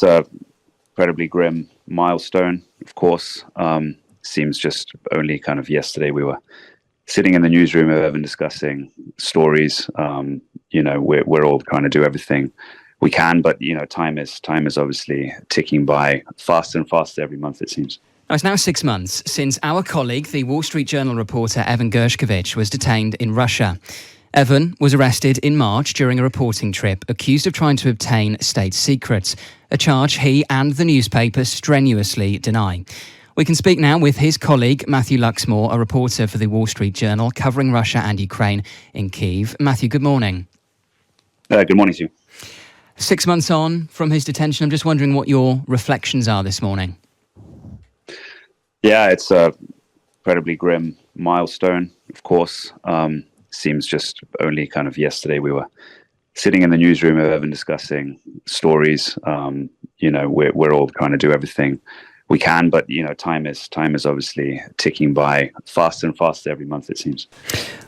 it's a incredibly grim milestone, of course. Seems just only kind of yesterday we were sitting in the newsroom of Evan discussing stories. We're all trying to do everything we can, but time is obviously ticking by faster and faster every month, it seems. Now, it's now 6 months since our colleague, the Wall Street Journal reporter Evan Gershkovich, was detained in Russia. Evan was arrested in March during a reporting trip, accused of trying to obtain state secrets, a charge he and the newspaper strenuously deny. We can speak now with his colleague, Matthew Luxmoore, a reporter for the Wall Street Journal, covering Russia and Ukraine in Kyiv. Matthew, good morning. Good morning to you. 6 months on from his detention, I'm just wondering what your reflections are this morning. Yeah, it's a incredibly grim milestone, of course. Seems just only kind of yesterday we were sitting in the newsroom of Evan discussing stories. We're all trying to do everything we can, but time is obviously ticking by faster and faster every month, it seems.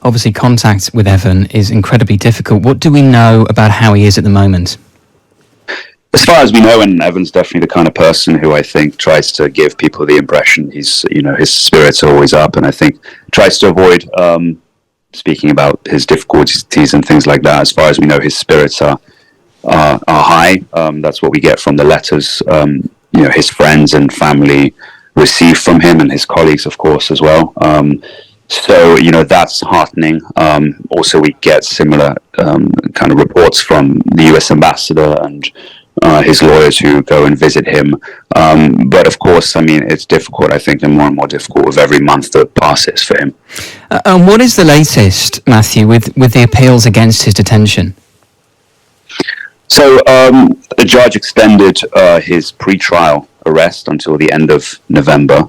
Obviously, contact with Evan is incredibly difficult. What do we know about how he is at the moment? As far as we know, and Evan's definitely the kind of person who I think tries to give people the impression his spirits are always up, and I think tries to avoid speaking about his difficulties and things like that. As far as we know, his spirits are high. That's what we get from the letters his friends and family receive from him, and his colleagues, of course, as well. So that's heartening. Also, we get similar kind of reports from the U.S. ambassador and his lawyers who go and visit him. But of course, it's difficult, I think, and more difficult with every month that passes for him. And what is the latest, Matthew, with the appeals against his detention? So the judge extended his pre-trial arrest until the end of November,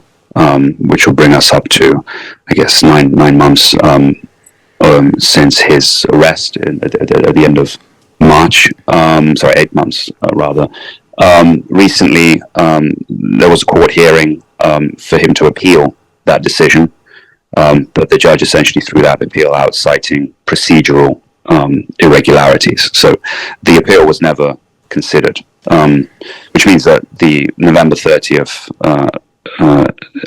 which will bring us up to, I guess, nine months since his arrest at the end of March. 8 months rather. Recently, there was a court hearing for him to appeal that decision, but the judge essentially threw that appeal out, citing procedural irregularities. So the appeal was never considered, which means that the November 30th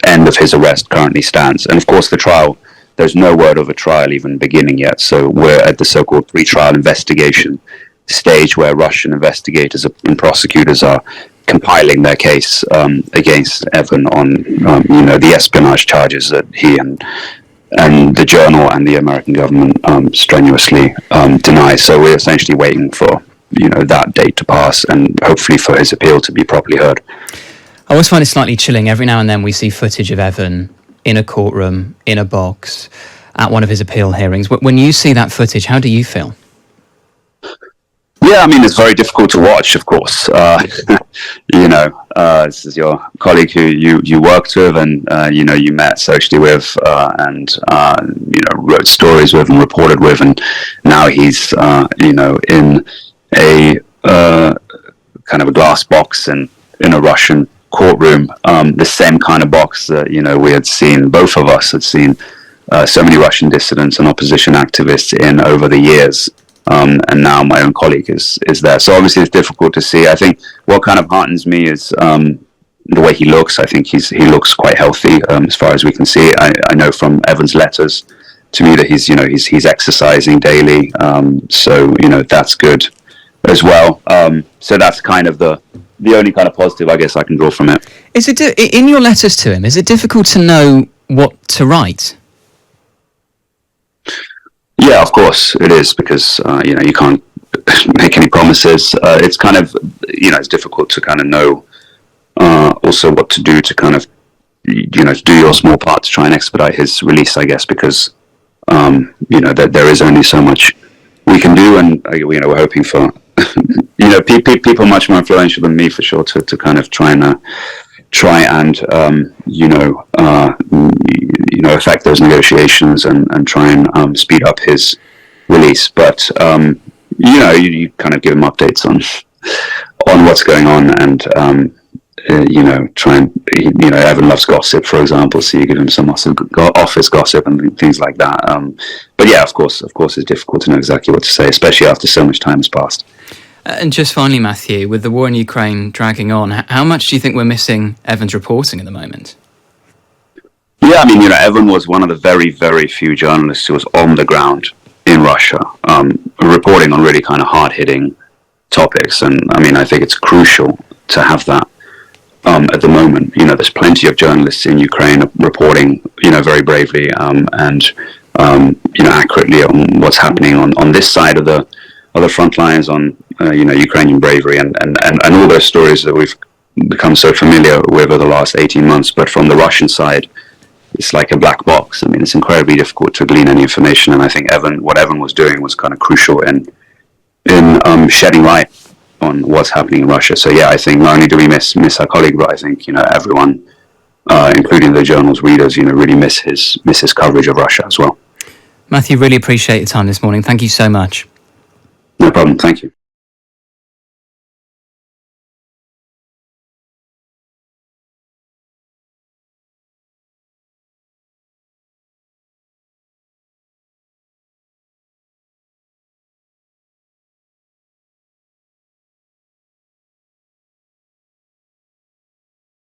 end of his arrest currently stands. And of course, the trial, there's no word of a trial even beginning yet. So we're at the so-called pre-trial investigation stage, where Russian investigators and prosecutors are compiling their case against Evan on the espionage charges that he and the Journal and the American government strenuously deny. So we're essentially waiting for that date to pass, and hopefully for his appeal to be properly heard. I always find it slightly chilling. Every now and then we see footage of Evan in a courtroom, in a box, at one of his appeal hearings. When you see that footage, how do you feel? Yeah, it's very difficult to watch, of course. This is your colleague who you worked with and, you met socially with and, wrote stories with and reported with. And now he's, in a kind of a glass box in a Russian courtroom, the same kind of box that, we had seen, both of us had seen so many Russian dissidents and opposition activists in over the years. And now my own colleague is there. So obviously it's difficult to see. I think what kind of heartens me is the way he looks. I think he looks quite healthy as far as we can see. I know from Evan's letters to me that he's exercising daily. So that's good as well. So that's kind of the only kind of positive I guess I can draw from it. Is it in your letters to him? Is it difficult to know what to write? Yeah, of course it is, because you can't make any promises. It's kind of it's difficult to kind of know also what to do to kind of to do your small part to try and expedite his release, I guess, because there is only so much we can do, and we're hoping for people much more influential than me for sure to kind of try and affect those negotiations and try and speed up his release. But you kind of give him updates on what's going on, and try and Evan loves gossip, for example, so you give him some office gossip and things like that. But yeah, of course, it's difficult to know exactly what to say, especially after so much time has passed. And just finally, Matthew, with the war in Ukraine dragging on, how much do you think we're missing Evan's reporting at the moment? Yeah, I mean, Evan was one of the very, very few journalists who was on the ground in Russia, reporting on really kind of hard-hitting topics. And I mean, I think it's crucial to have that at the moment. There's plenty of journalists in Ukraine reporting, very bravely and accurately on what's happening on this side of the front lines, on Ukrainian bravery and all those stories that we've become so familiar with over the last 18 months. But from the Russian side, it's like a black box. I mean, it's incredibly difficult to glean any information. And I think what Evan was doing was kind of crucial in shedding light on what's happening in Russia. So yeah, I think not only do we miss our colleague, but I think everyone, including the journal's readers, really miss his coverage of Russia as well. Matthew, really appreciate your time this morning. Thank you so much. No problem. Thank you.